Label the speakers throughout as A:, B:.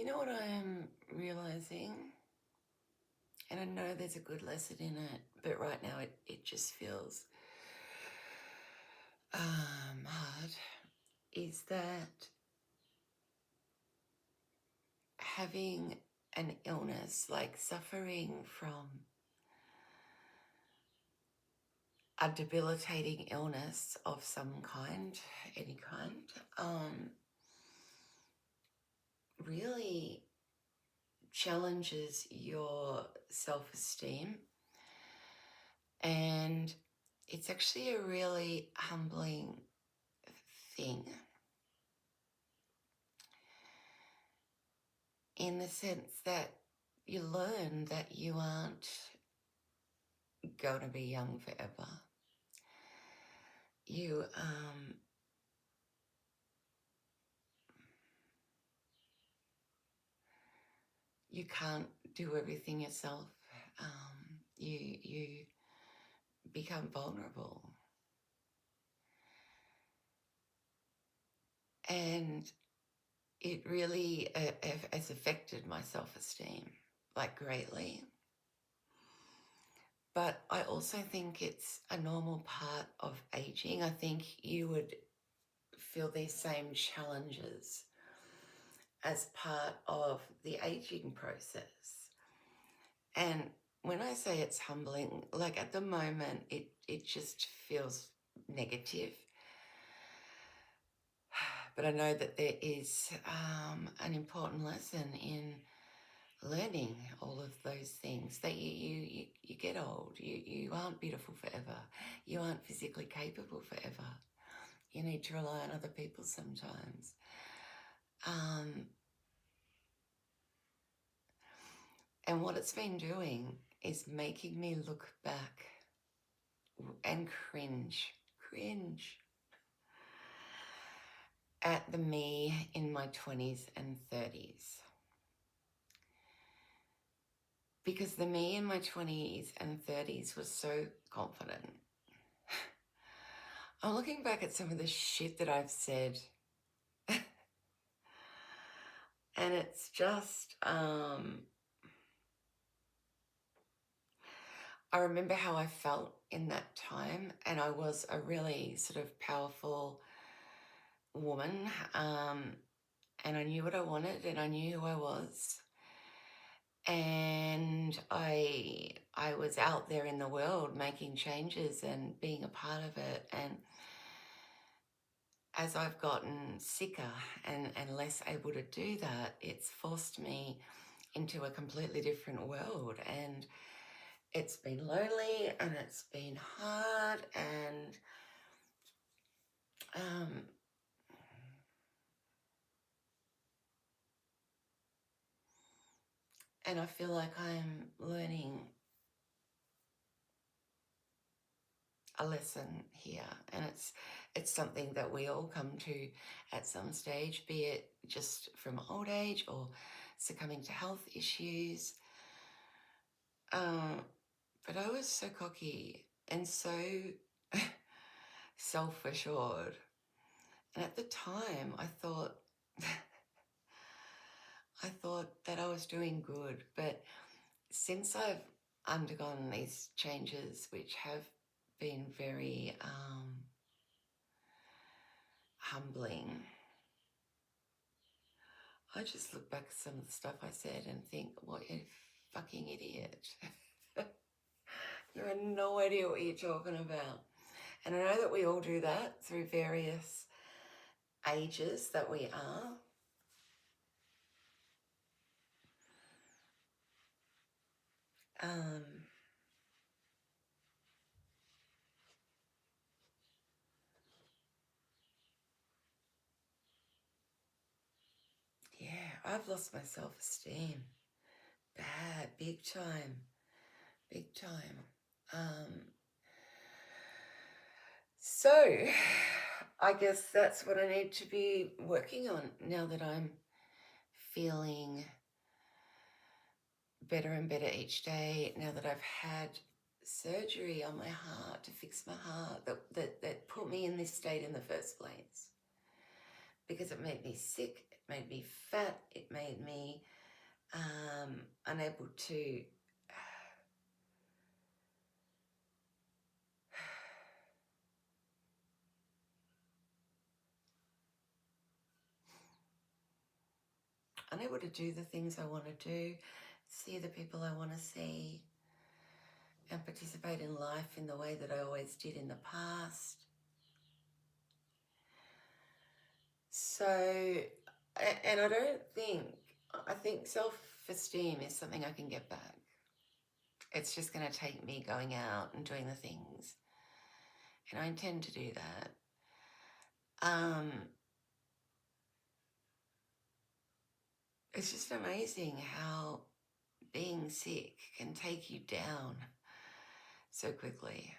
A: You know what I am realizing? And I know there's a good lesson in it, but right now it just feels hard, is that having an illness, like suffering from a debilitating illness of some kind, any kind, really challenges your self-esteem. And it's actually a really humbling thing, in the sense that you learn that you aren't going to be young forever. You you can't do everything yourself. You become vulnerable, and it really has affected my self-esteem, like, greatly. But I also think it's a normal part of aging. I think you would feel these same challenges as part of the aging process. And when I say it's humbling, like, at the moment, it just feels negative. But I know that there is an important lesson in learning all of those things, that you get old. You aren't beautiful forever. You aren't physically capable forever. You need to rely on other people sometimes. And what it's been doing is making me look back and cringe at the me in my 20s and 30s. Because the me in my 20s and 30s was so confident. I'm looking back at some of the shit that I've said. And it's just, I remember how I felt in that time, and I was a really sort of powerful woman, and I knew what I wanted, and I knew who I was, and I was out there in the world making changes and being a part of it. And as I've gotten sicker and less able to do that, it's forced me into a completely different world, and it's been lonely and it's been hard, and I feel like I'm learning a lesson here, and it's something that we all come to at some stage, be it just from old age or succumbing to health issues. But I was so cocky and so self-assured, and at the time I thought that I was doing good. But since I've undergone these changes, which have been very humbling, I just look back at some of the stuff I said and think, what a fucking idiot. You have no idea what you're talking about. And I know that we all do that through various ages that we are. Yeah, I've lost my self-esteem. Bad, big time. Big time. So I guess that's what I need to be working on now that I'm feeling better and better each day, now that I've had surgery on my heart to fix my heart that put me in this state in the first place. because it made me sick, it made me fat, it made me unable to unable to do the things I want to do, see the people I want to see, and participate in life in the way that I always did in the past. So, and I think self-esteem is something I can get back. It's just going to take me going out and doing the things. And I intend to do that. It's just amazing how being sick can take you down so quickly.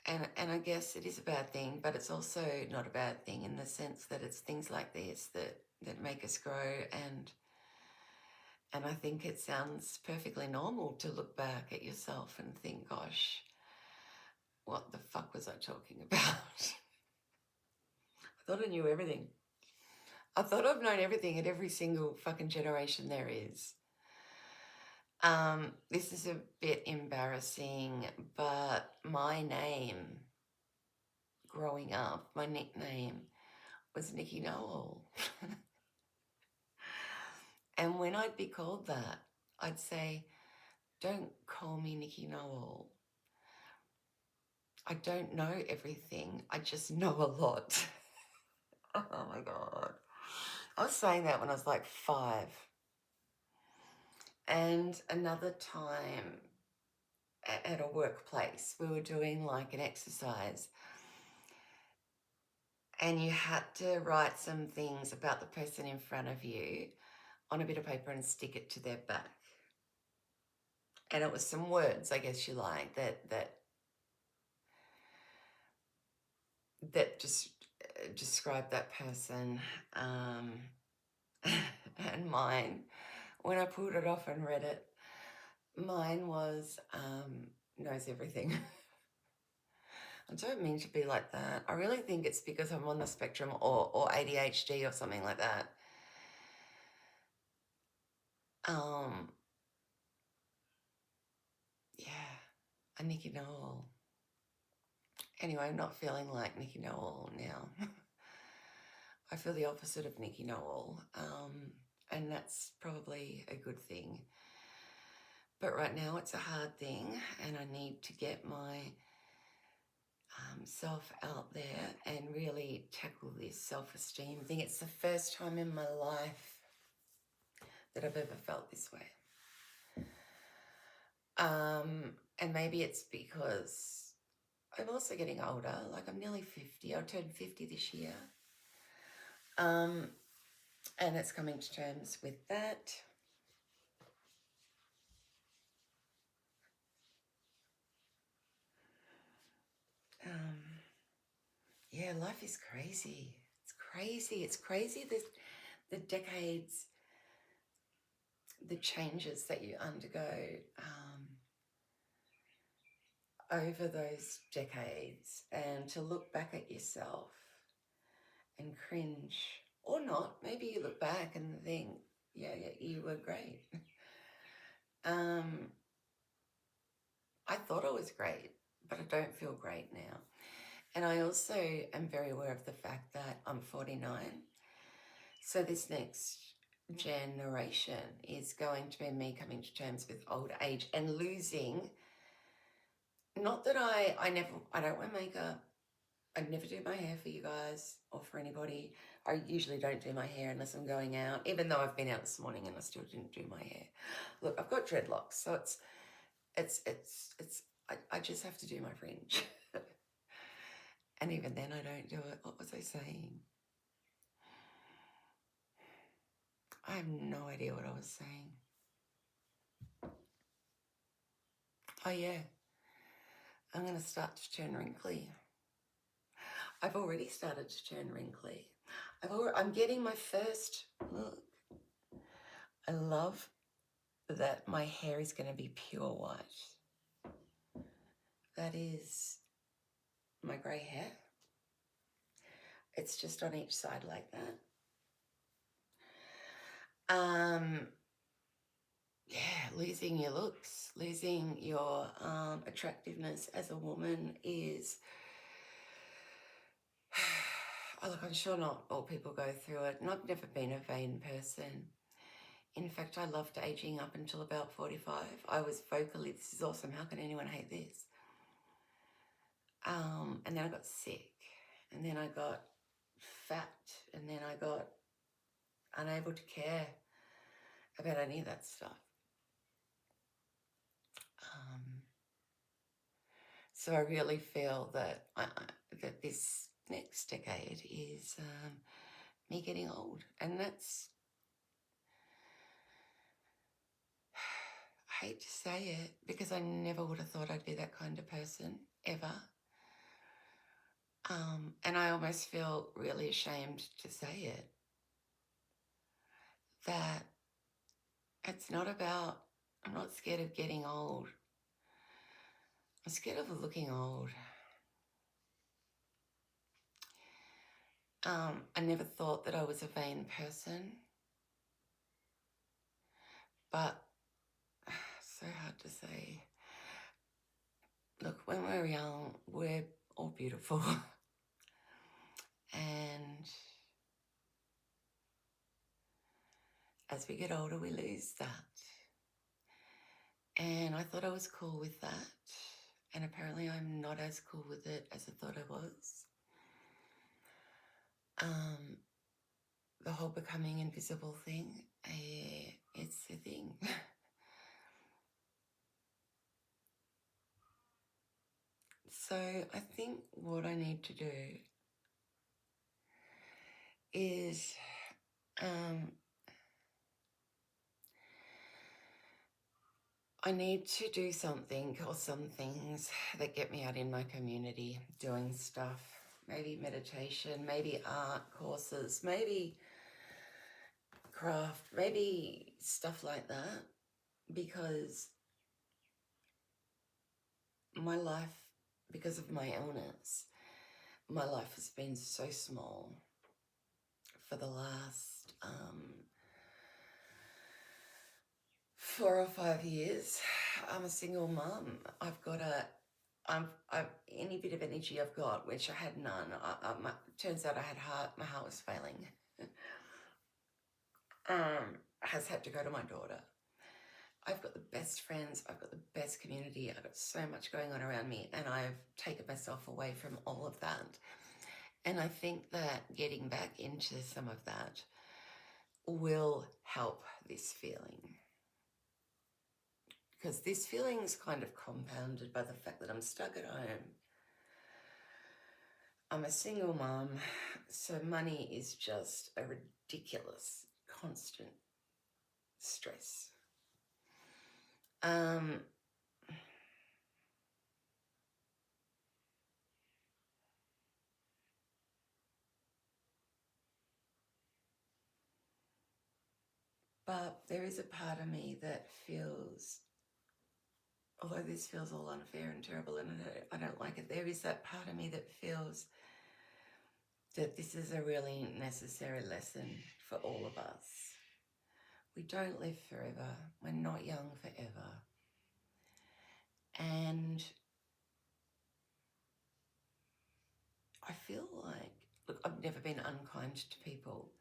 A: And I guess it is a bad thing, but it's also not a bad thing in the sense that it's things like this that make us grow. And I think it sounds perfectly normal to look back at yourself and think, gosh, what the fuck was I talking about? I thought I knew everything. I thought I've known everything at every single fucking generation there is. This is a bit embarrassing, but my name growing up, my nickname was Nikki Noel. And when I'd be called that, I'd say, don't call me Nikki Noel. I don't know everything. I just know a lot. Oh my God. I was saying that when I was like 5. And another time at a workplace, we were doing like an exercise and you had to write some things about the person in front of you on a bit of paper and stick it to their back. And it was some words, I guess you like, that just describe that person. And mine, when I pulled it off and read it, mine was knows everything. I don't mean to be like that. I really think it's because I'm on the spectrum or ADHD or something like that. Yeah, a Nikki Noel. Anyway, I'm not feeling like Nikki Noel now. I feel the opposite of Nikki Noel, and that's probably a good thing. But right now it's a hard thing, and I need to get my self out there and really tackle this self-esteem thing. It's the first time in my life that I've ever felt this way. And maybe it's because I'm also getting older. Like I'm nearly 50. I'll turn 50 this year. And it's coming to terms with that. Yeah, life is crazy. It's crazy. It's crazy the decades, the changes that you undergo over those decades, and to look back at yourself and cringe, or not. Maybe you look back and think, yeah, you were great. I thought I was great, but I don't feel great now. And I also am very aware of the fact that I'm 49. So this next generation is going to be me coming to terms with old age and losing. Not that I don't wear makeup. I never do my hair for you guys or for anybody. I usually don't do my hair unless I'm going out, even though I've been out this morning and I still didn't do my hair. Look, I've got dreadlocks, so I just have to do my fringe. And even then I don't do it. What was I saying? I have no idea what I was saying. Oh yeah, I'm going to start to turn wrinkly. I've already started to turn wrinkly. I'm getting my first look. I love that my hair is going to be pure white. That is my grey hair. It's just on each side like that. Yeah, losing your looks, losing your attractiveness as a woman is, oh, look, I'm sure not all people go through it. And I've never been a vain person. In fact, I loved aging up until about 45. I was vocally, this is awesome, how can anyone hate this? And then I got sick, and then I got fat, and then I got unable to care about any of that stuff. So I really feel that that this next decade is me getting old, and that's, I hate to say it, because I never would have thought I'd be that kind of person, ever. And I almost feel really ashamed to say it, that it's not about, I'm not scared of getting old. I'm scared of looking old. I never thought that I was a vain person, but so hard to say. Look, when we're young, we're all beautiful. And as we get older, we lose that. And I thought I was cool with that. And apparently I'm not as cool with it as I thought I was. The whole becoming invisible thing, it's a thing. So I think what I need to do is I need to do something or some things that get me out in my community doing stuff. Maybe meditation, maybe art courses, maybe craft, maybe stuff like that. Because my life, because of my illness, my life has been so small for the last 4 or 5 years. I'm a single mum. I've got any bit of energy I've got, which I had none. Turns out I had my heart was failing. Has had to go to my daughter. I've got the best friends, I've got the best community, I've got so much going on around me, and I've taken myself away from all of that. And I think that getting back into some of that will help this feeling. Because this feeling is kind of compounded by the fact that I'm stuck at home. I'm a single mum, so money is just a ridiculous, constant stress. But there is a part of me that feels, although this feels all unfair and terrible and I don't like it, there is that part of me that feels that this is a really necessary lesson for all of us. We don't live forever. We're not young forever. And I feel like, look, I've never been unkind to people.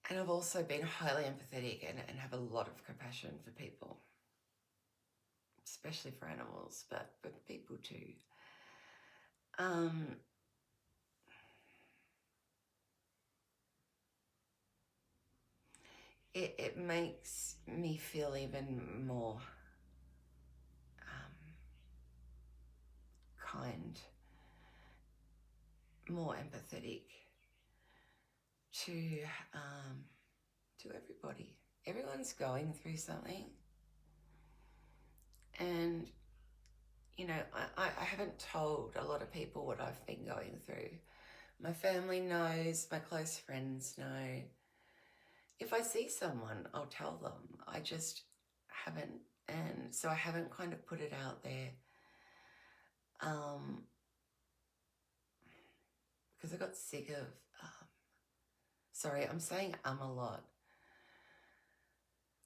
A: And I've also been highly empathetic and have a lot of compassion for people, especially for animals, but for people too. It makes me feel even more kind, more empathetic to everybody. Everyone's going through something, and you know, I haven't told a lot of people what I've been going through. My family knows, my close friends know. If I see someone, I'll tell them. I just haven't, and so I haven't kind of put it out there. because I got sick of, sorry, I'm saying a lot.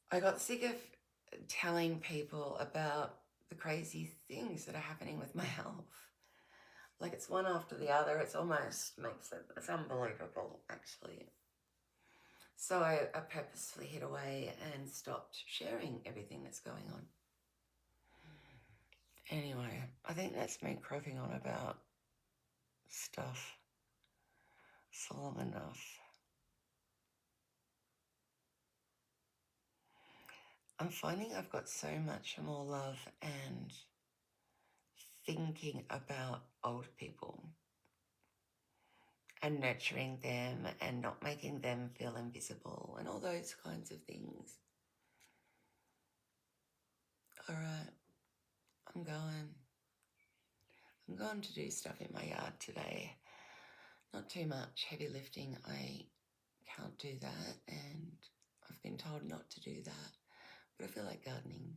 A: I got sick of telling people about the crazy things that are happening with my health. Like, it's one after the other. It's almost makes it, it's unbelievable, actually. So I purposefully hid away and stopped sharing everything that's going on. Anyway, I think that's me croaking on about stuff for long enough. I'm finding I've got so much more love and thinking about old people and nurturing them and not making them feel invisible and all those kinds of things. All right, I'm going to do stuff in my yard today. Not too much heavy lifting. I can't do that, and I've been told not to do that, but I feel like gardening.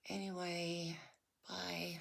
A: Anyway, bye.